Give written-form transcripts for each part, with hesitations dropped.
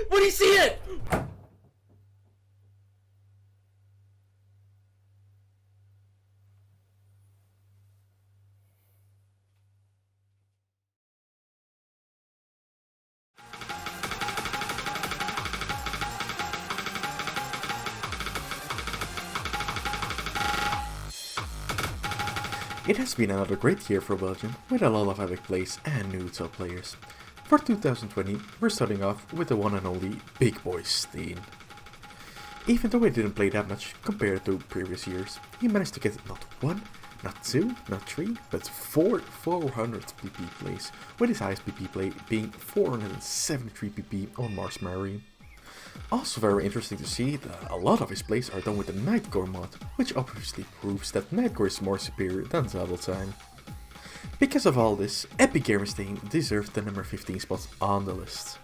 What do you see it? It has been another great year for Belgium, with a lot of epic plays and new top players. For 2020, we're starting off with the one and only Big Boy Steen. Even though he didn't play that much compared to previous years, he managed to get not 1, not 2, not 3, but 4 400 PP plays, with his highest PP play being 473 PP on Mars Marine. Also very interesting to see that a lot of his plays are done with the Nightcore mod, which obviously proves that Nightcore is more superior than Double Time. Because of all this, Epic Gamer Stain deserves the number 15 spot on the list.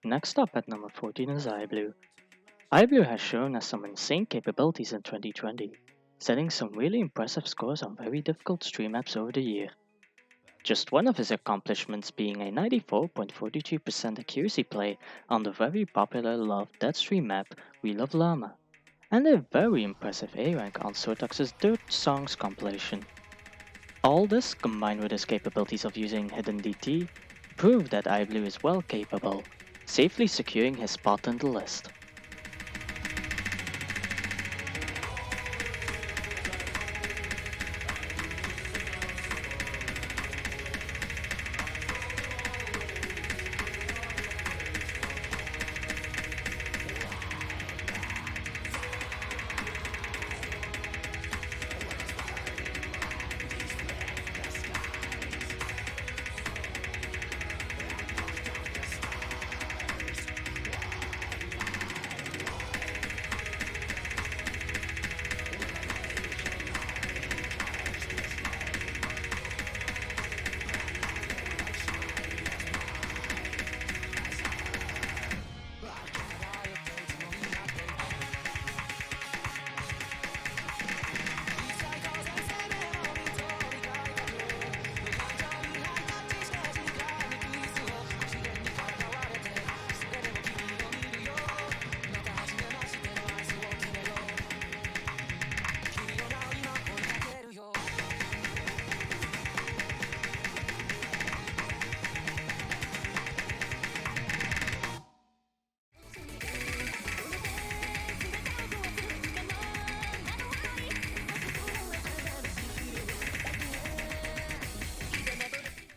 Next up at number 14 is iBlue. iBlue has shown us some insane capabilities in 2020, setting some really impressive scores on very difficult stream maps over the year. Just one of his accomplishments being a 94.43% accuracy play on the very popular loved Deadstream map Wheel of Llama, and a very impressive A rank on Sotax's Dirt Songs compilation. All this, combined with his capabilities of using hidden DT, prove that iBlue is well capable, safely securing his spot in the list.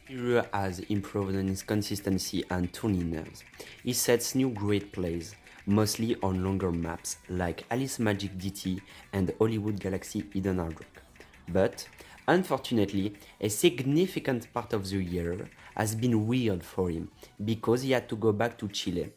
Hero has improved on his consistency and tuning nerves. He sets new great plays, mostly on longer maps like Alice Magic DT and Hollywood Galaxy Hidden Hard Rock. But, unfortunately, a significant part of the year has been weird for him because he had to go back to Chile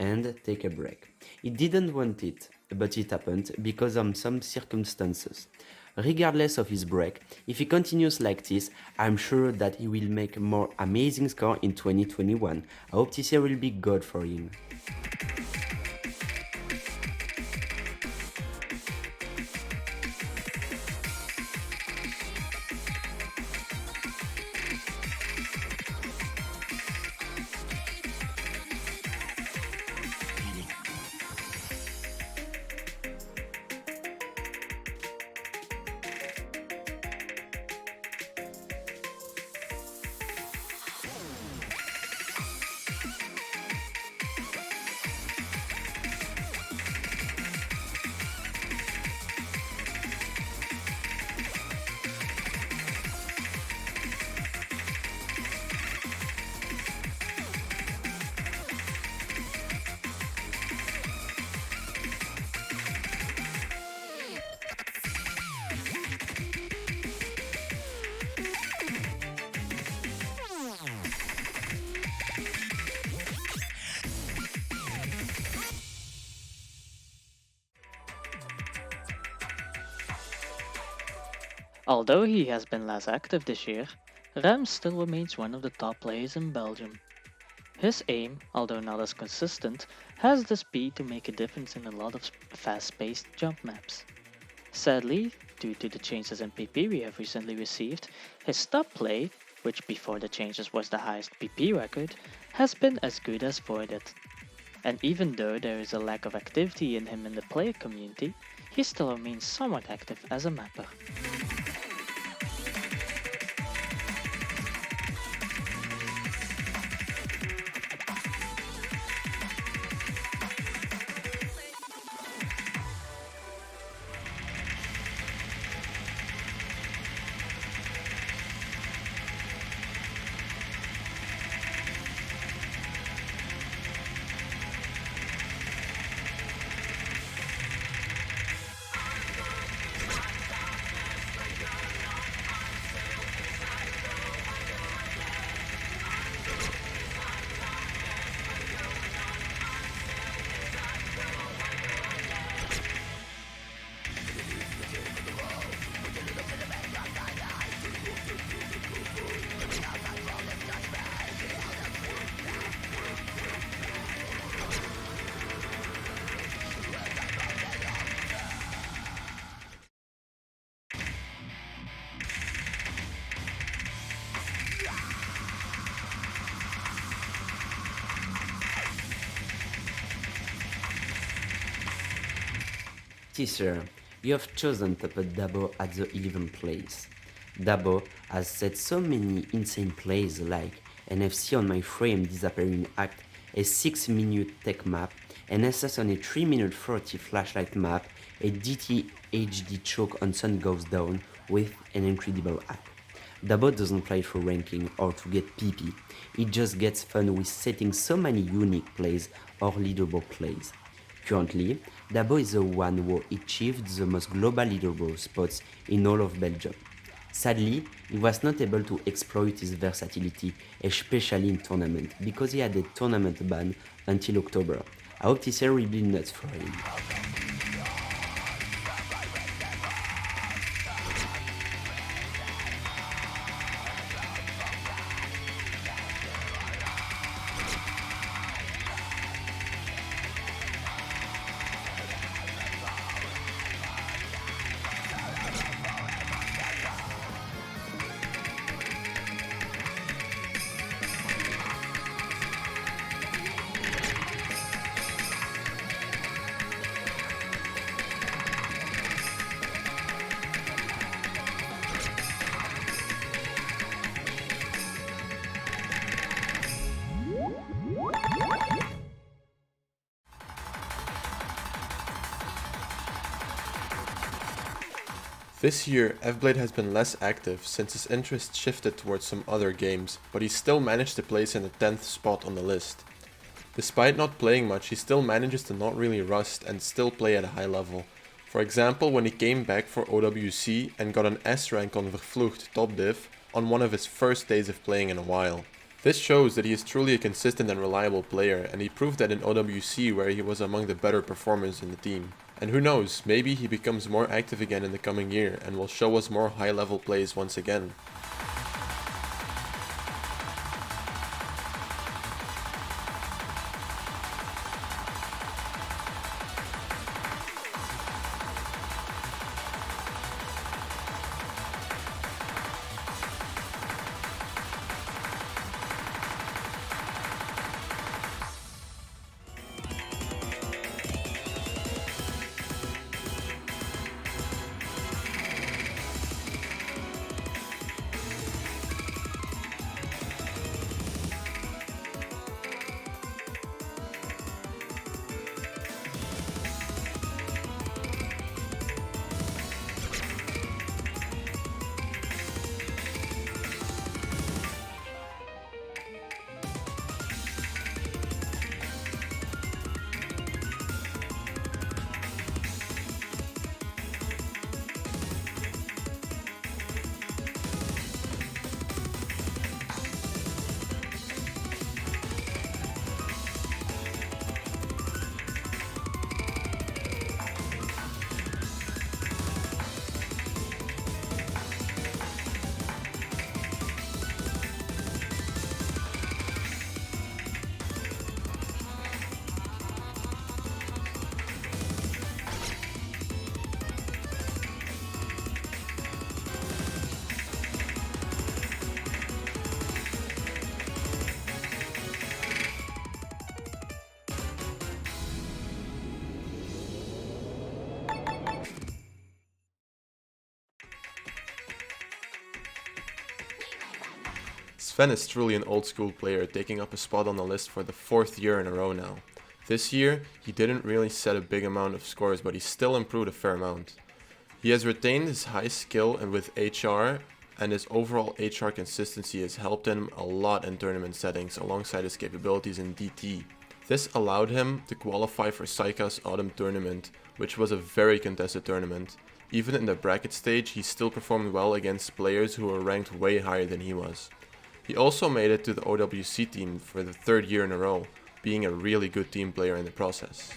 and take a break. He didn't want it, but it happened because of some circumstances. Regardless of his break, if he continues like this, I'm sure that he will make more amazing score in 2021. I hope this year will be good for him. Although he has been less active this year, Rams still remains one of the top players in Belgium. His aim, although not as consistent, has the speed to make a difference in a lot of fast-paced jump maps. Sadly, due to the changes in PP we have recently received, his stop play, which before the changes was the highest PP record, has been as good as voided. And even though there is a lack of activity in him in the player community, he still remains somewhat active as a mapper. This year, you have chosen to put Dabo at the 11th place. Dabo has set so many insane plays like NFC on my frame disappearing act, a 6-minute tech map, an SS on a 3-minute 40 flashlight map, a DT HD choke on Sun Goes Down with an incredible act. Dabo doesn't play for ranking or to get PP, it just gets fun with setting so many unique plays or leaderboard plays. Currently, Dabo is the one who achieved the most global leaderboard spots in all of Belgium. Sadly, he was not able to exploit his versatility, especially in tournament, because he had a tournament ban until October. I hope this year will be nuts for him. This year, Fblade has been less active since his interest shifted towards some other games, but he still managed to place in the 10th spot on the list. Despite not playing much, he still manages to not really rust and still play at a high level. For example, when he came back for OWC and got an S rank on Vervloekt top div on one of his first days of playing in a while. This shows that he is truly a consistent and reliable player, and he proved that in OWC where he was among the better performers in the team. And who knows, maybe he becomes more active again in the coming year and will show us more high level plays once again. Sven is truly an old school player, taking up a spot on the list for the 4th year in a row now. This year, he didn't really set a big amount of scores, but he still improved a fair amount. He has retained his high skill and with HR, and his overall HR consistency has helped him a lot in tournament settings alongside his capabilities in DT. This allowed him to qualify for Saika's Autumn Tournament, which was a very contested tournament. Even in the bracket stage, he still performed well against players who were ranked way higher than he was. He also made it to the OWC team for the 3rd year in a row, being a really good team player in the process.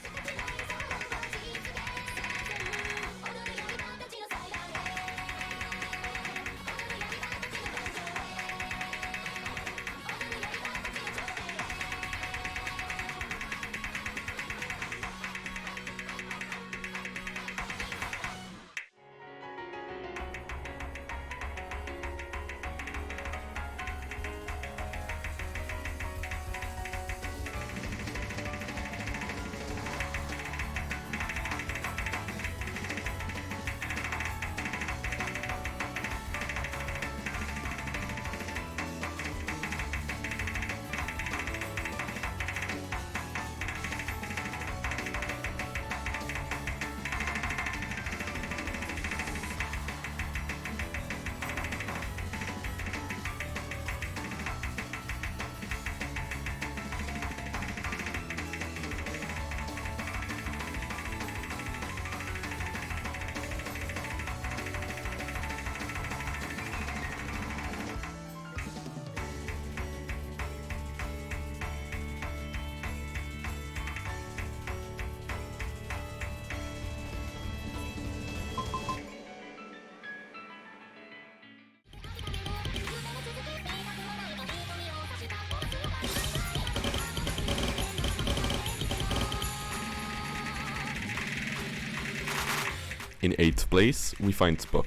In 8th place, we find Spock.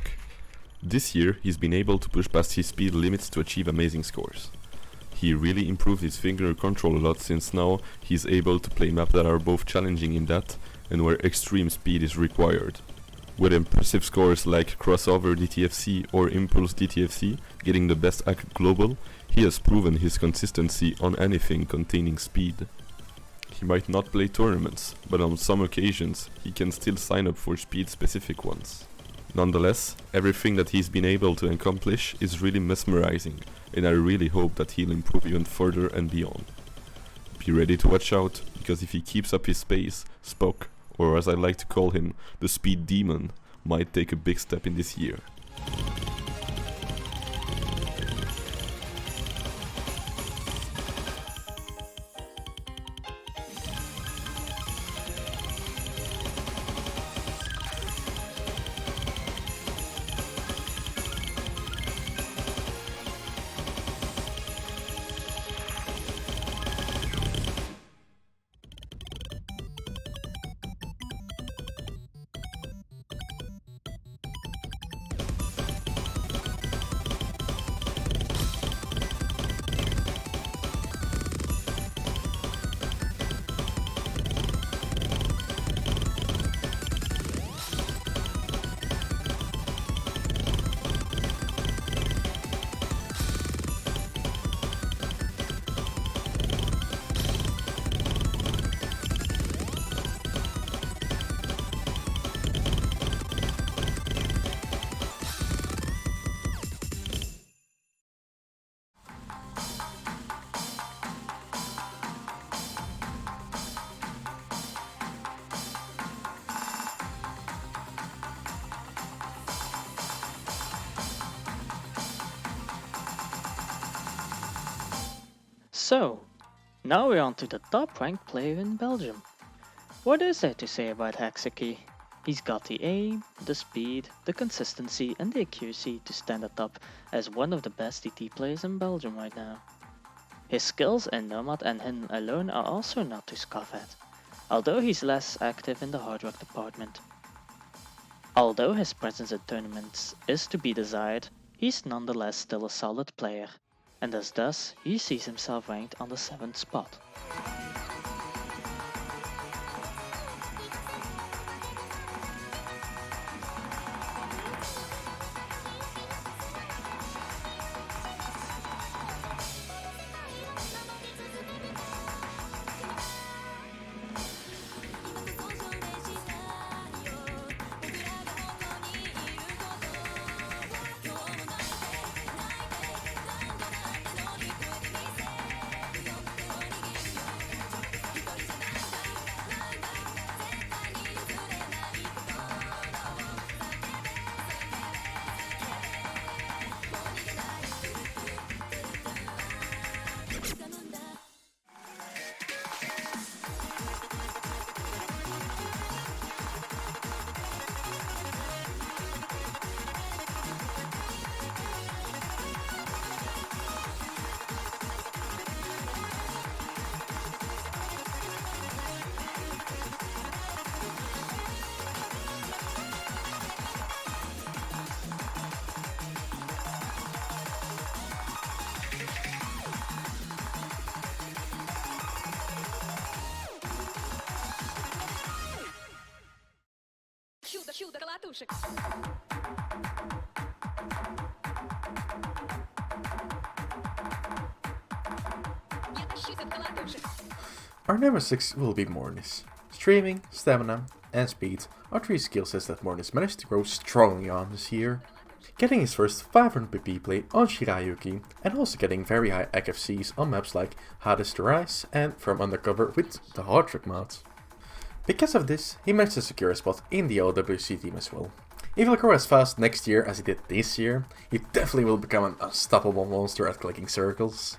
This year, he's been able to push past his speed limits to achieve amazing scores. He really improved his finger control a lot since now he's able to play maps that are both challenging in that and where extreme speed is required. With impressive scores like Crossover DTFC or Impulse DTFC getting the best act global, he has proven his consistency on anything containing speed. He might not play tournaments, but on some occasions he can still sign up for speed-specific ones. Nonetheless, everything that he's been able to accomplish is really mesmerizing, and I really hope that he'll improve even further and beyond. Be ready to watch out, because if he keeps up his pace, Spock, or as I like to call him, the Speed Demon, might take a big step in this year. So, now we're on to the top ranked player in Belgium. What is there to say about Hexaki? He's got the aim, the speed, the consistency and the accuracy to stand atop as one of the best DT players in Belgium right now. His skills in Nomad and Hidden alone are also not to scoff at, although he's less active in the hard rock department. Although his presence at tournaments is to be desired, he's nonetheless still a solid player, and as thus he sees himself ranked on the 7th spot. Our number 6 will be Mornis. Streaming, stamina, and speed are 3 skill sets that Mornis managed to grow strongly on this year. Getting his first 500 PP play on Shirayuki, and also getting very high ACFCs on maps like Hades to Rise and From Undercover with the Hard Trick mod. Because of this, he managed to secure a spot in the LWC team as well. If he'll grow as fast next year as he did this year, he definitely will become an unstoppable monster at clicking circles.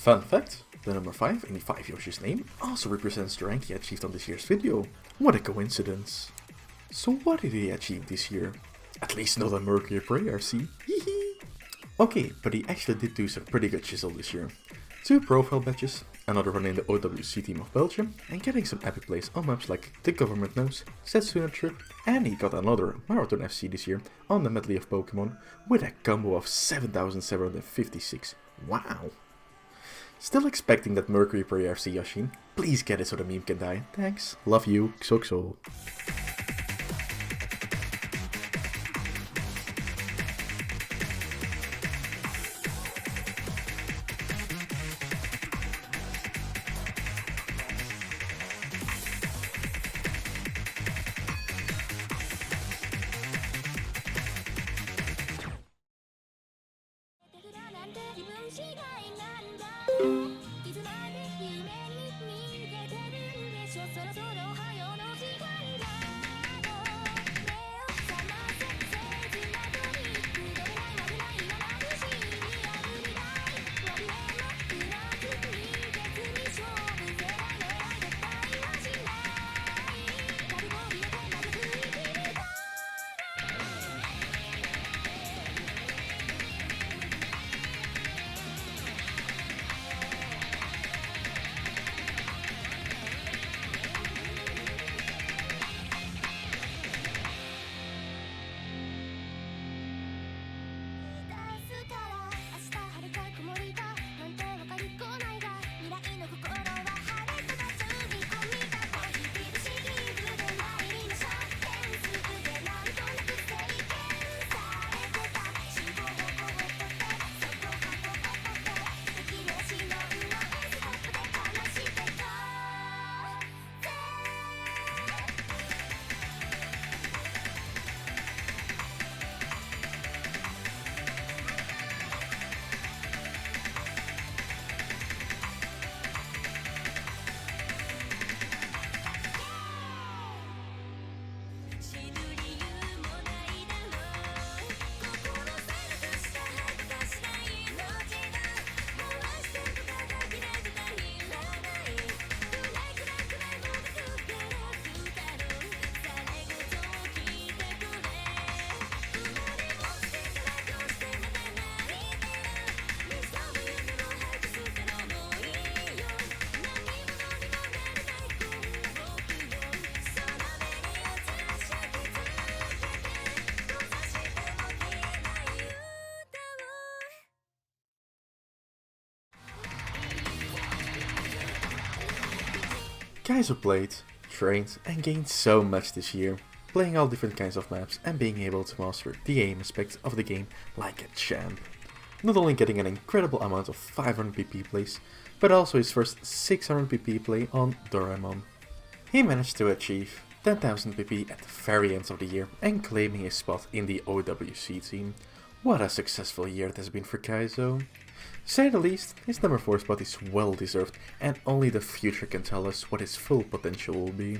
Fun fact, the number 5 in the 5 Yoshi's name also represents the rank he achieved on this year's video. What a coincidence. So what did he achieve this year? At least not a Mercury Prayer, see? Okay, but he actually did do some pretty good chisel this year. 2 profile badges, another one in the OWC team of Belgium, and getting some epic plays on maps like The Government Knows, Setsuna Trip, and he got another Marathon FC this year on the medley of Pokemon with a combo of 7,756. Wow! Still expecting that Mercury Prayer FC Yoshin. Please get it so the meme can die. Thanks. Love you. Xoxo. Kaizo played, trained and gained so much this year, playing all different kinds of maps and being able to master the aim aspect of the game like a champ. Not only getting an incredible amount of 500 PP plays, but also his first 600 PP play on Doraemon. He managed to achieve 10,000 PP at the very end of the year and claiming a spot in the OWC team. What a successful year it has been for Kaizo. To say the least, his number 4 spot is well deserved and only the future can tell us what his full potential will be.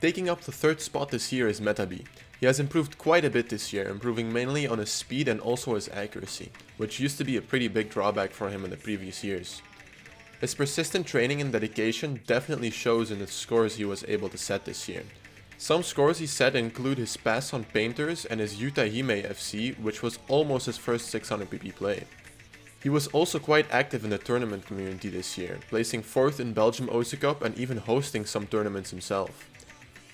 Taking up the 3rd spot this year is Metabi. He has improved quite a bit this year, improving mainly on his speed and also his accuracy, which used to be a pretty big drawback for him in the previous years. His persistent training and dedication definitely shows in the scores he was able to set this year. Some scores he set include his pass on Painters and his Yutahime FC, which was almost his first 600 PP play. He was also quite active in the tournament community this year, placing 4th in Belgium OC Cup and even hosting some tournaments himself.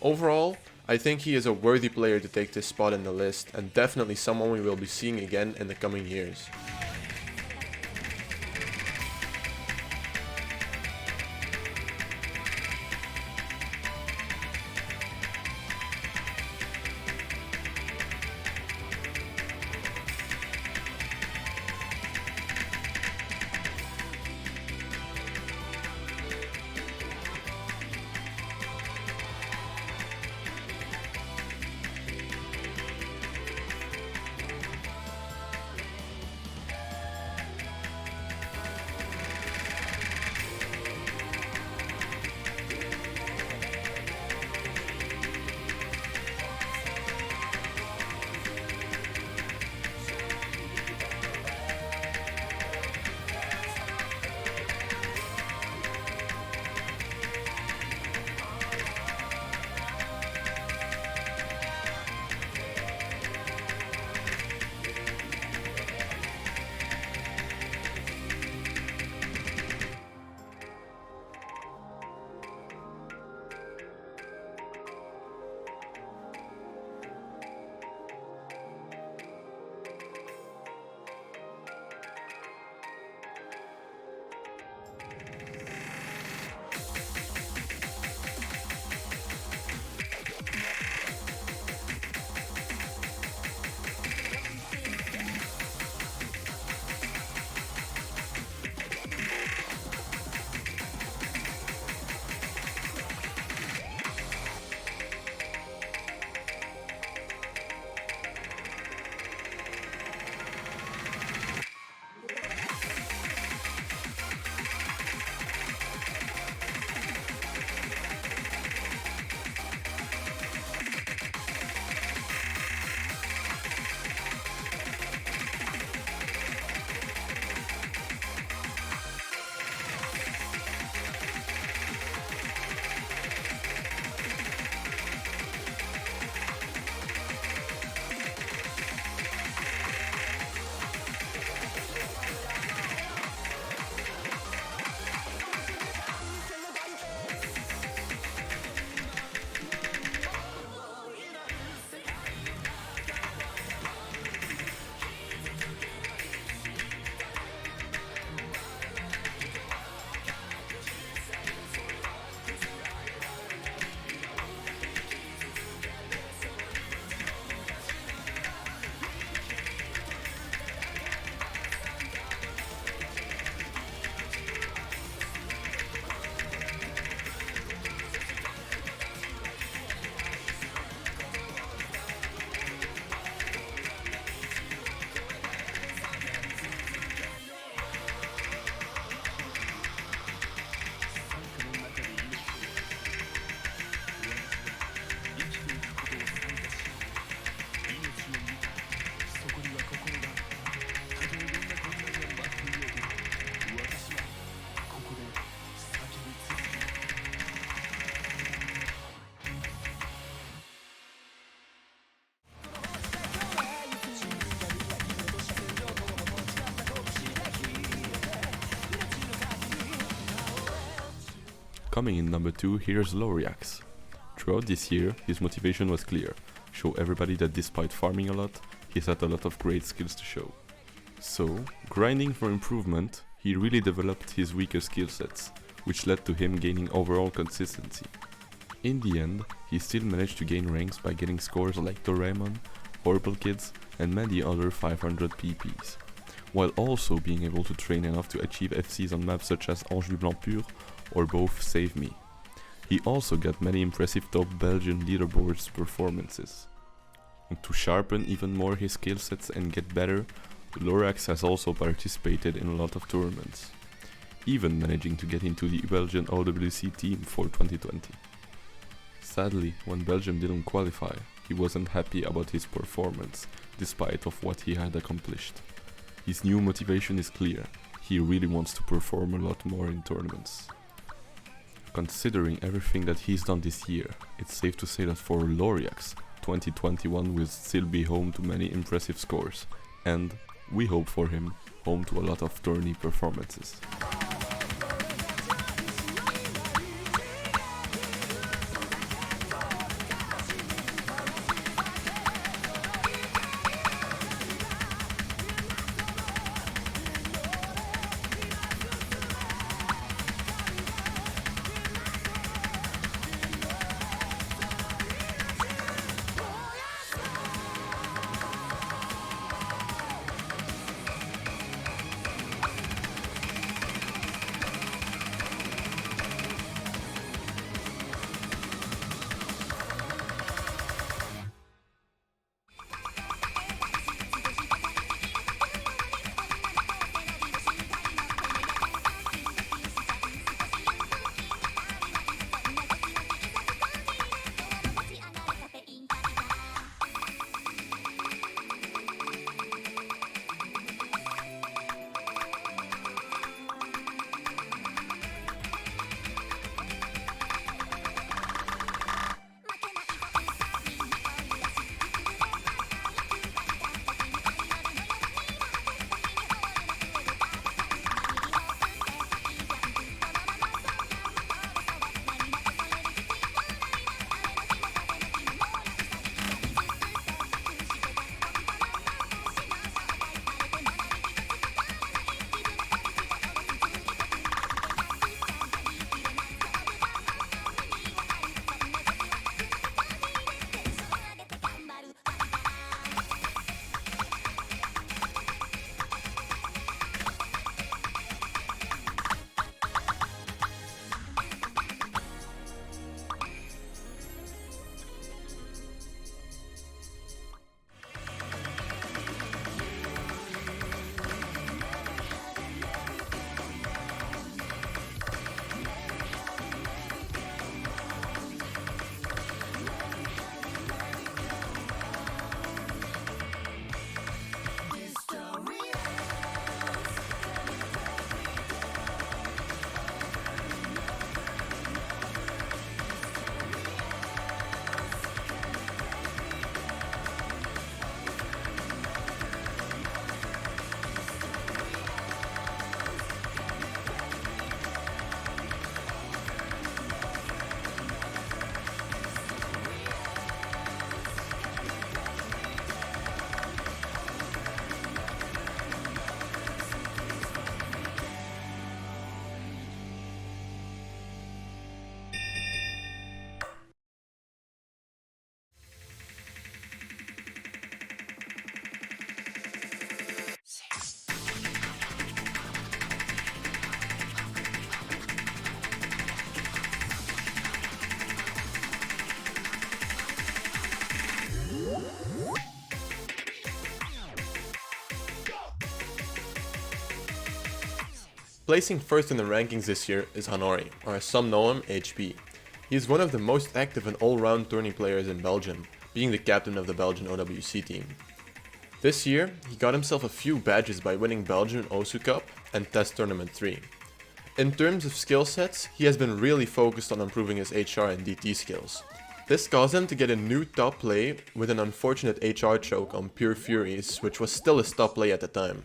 Overall, I think he is a worthy player to take this spot in the list and definitely someone we will be seeing again in the coming years. Coming in number 2, here's Loriax. Throughout this year, his motivation was clear: show everybody that despite farming a lot, he's had a lot of great skills to show. So, grinding for improvement, he really developed his weaker skill sets, which led to him gaining overall consistency. In the end, he still managed to gain ranks by getting scores like Doraemon, Horrible Kids, and many other 500 PPs, while also being able to train enough to achieve FCs on maps such as Anjou Blanc Pur or both Save Me. He also got many impressive top Belgian leaderboards performances. And to sharpen even more his skill sets and get better, Lorax has also participated in a lot of tournaments, even managing to get into the Belgian OWC team for 2020. Sadly, when Belgium didn't qualify, he wasn't happy about his performance, despite of what he had accomplished. His new motivation is clear: he really wants to perform a lot more in tournaments. Considering everything that he's done this year, it's safe to say that for Loriax, 2021 will still be home to many impressive scores, and, we hope for him, home to a lot of tourney performances. Placing first in the rankings this year is Hanori, or as some know him, HB. He is one of the most active and all-round tourney players in Belgium, being the captain of the Belgian OWC team. This year, he got himself a few badges by winning Belgian Osu Cup and Test Tournament 3. In terms of skill sets, he has been really focused on improving his HR and DT skills. This caused him to get a new top play with an unfortunate HR choke on Pure Furies, which was still his top play at the time.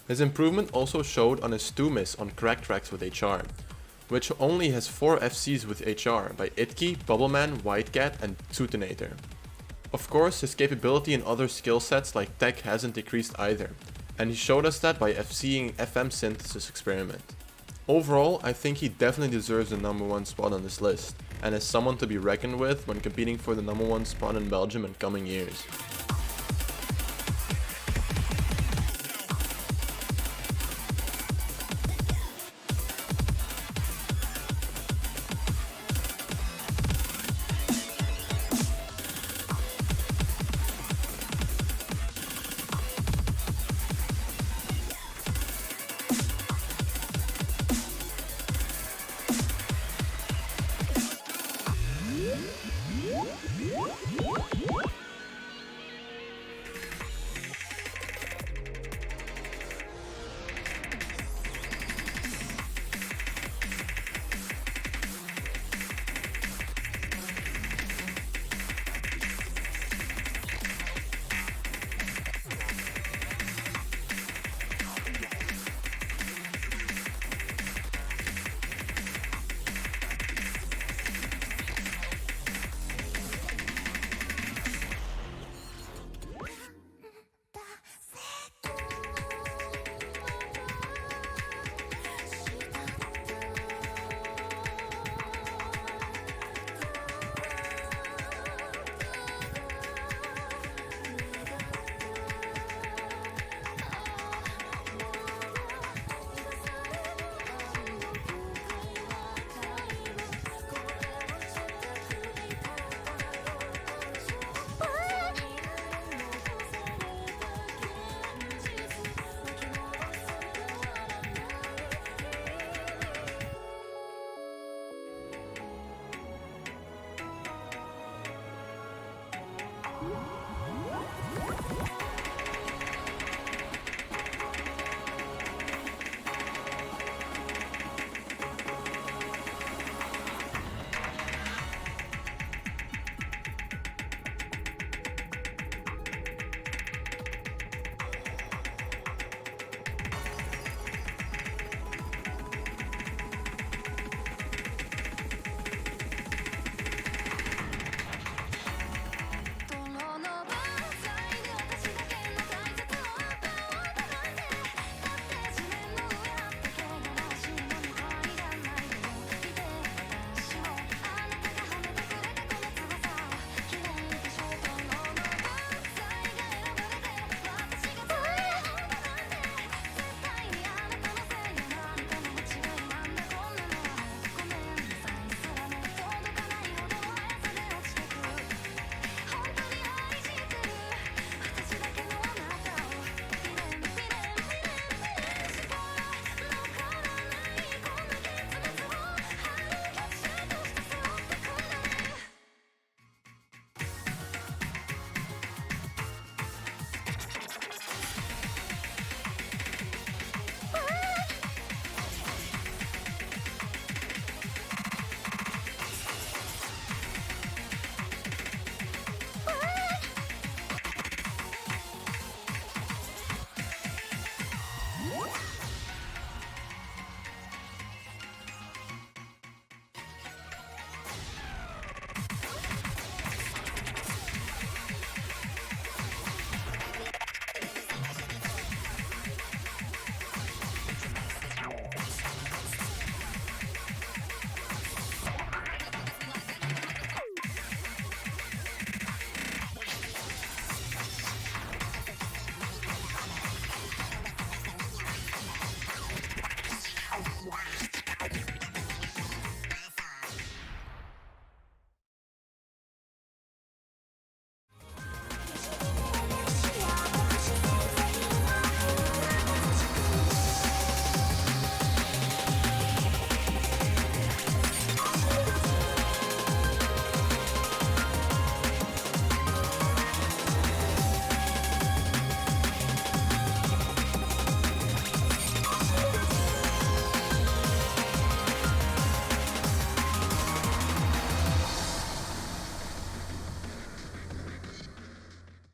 His improvement also showed on his 2 miss on crack tracks with HR. which only has 4 FCs with HR by Itki, Bubbleman, Whitecat and Tutinator. Of course, his capability in other skill sets like tech hasn't decreased either, and he showed us that by FCing FM Synthesis Experiment. Overall, I think he definitely deserves the number 1 spot on this list, and is someone to be reckoned with when competing for the number 1 spot in Belgium in coming years.